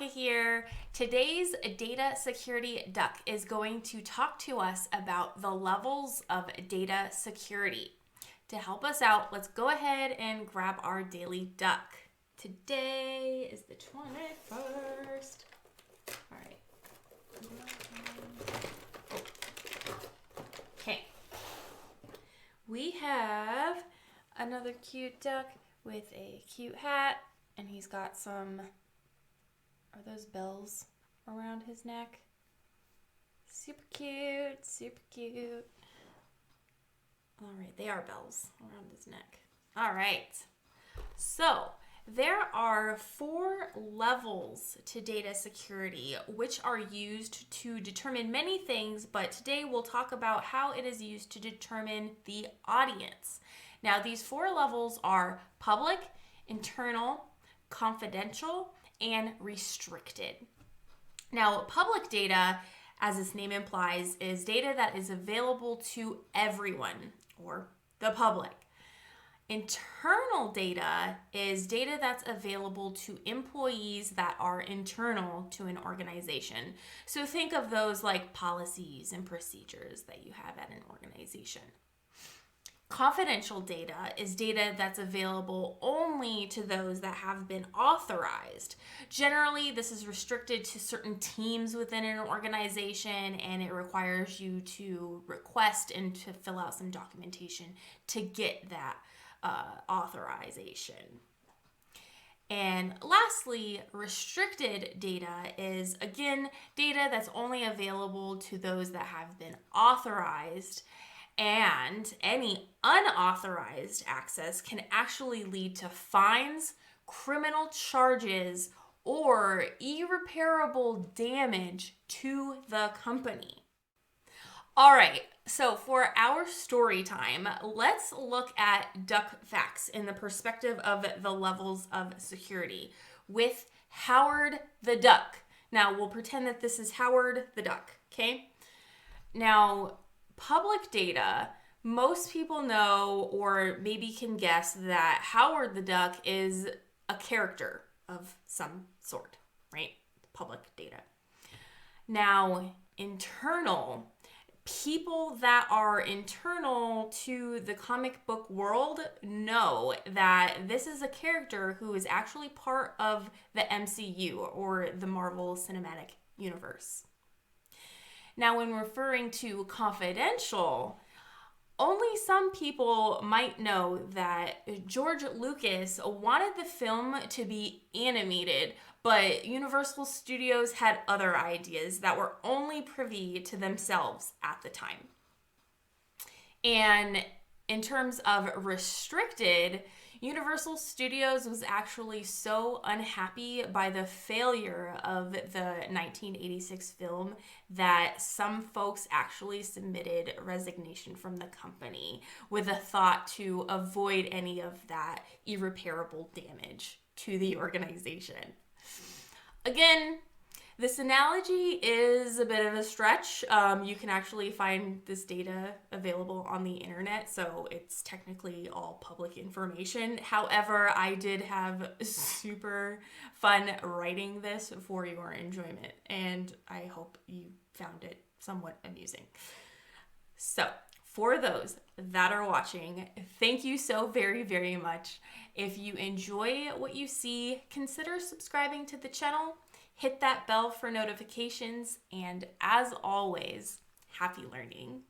here. Today's data security duck is going to talk to us about the levels of data security. To help us out, let's go ahead and grab our daily duck. Today is the 21st. All right. Okay. We have another cute duck with a cute hat, and he's got some, are those bells around his neck? Super cute, super cute. All right, they are bells around his neck. All right, so there are 4 levels to data security, which are used to determine many things, but today we'll talk about how it is used to determine the audience. Now, these 4 levels are public, internal, confidential, and restricted. Now, public data, as its name implies, is data that is available to everyone, or the public. Internal data is data that's available to employees that are internal to an organization. So think of those like policies and procedures that you have at an organization. Confidential data is data that's available only to those that have been authorized. Generally, this is restricted to certain teams within an organization, and it requires you to request and to fill out some documentation to get that authorization. And lastly, restricted data is, again, data that's only available to those that have been authorized, and any unauthorized access can actually lead to fines, criminal charges, or irreparable damage to the company. All right, so for our story time, let's look at duck facts in the perspective of the levels of security with Howard the Duck. Now, we'll pretend that this is Howard the Duck, okay? Now, public data, most people know or maybe can guess that Howard the Duck is a character of some sort, right? Public data. Now, internal, people that are internal to the comic book world know that this is a character who is actually part of the MCU or the Marvel Cinematic Universe. Now, when referring to confidential, only some people might know that George Lucas wanted the film to be animated, but Universal Studios had other ideas that were only privy to themselves at the time. And in terms of restricted, Universal Studios was actually so unhappy by the failure of the 1986 film that some folks actually submitted resignation from the company with a thought to avoid any of that irreparable damage to the organization. Again, this analogy is a bit of a stretch. You can actually find this data available on the internet, so it's technically all public information. However, I did have super fun writing this for your enjoyment, and I hope you found it somewhat amusing. So, for those that are watching, thank you so very, very much. If you enjoy what you see, consider subscribing to the channel. Hit that bell for notifications, and as always, happy learning.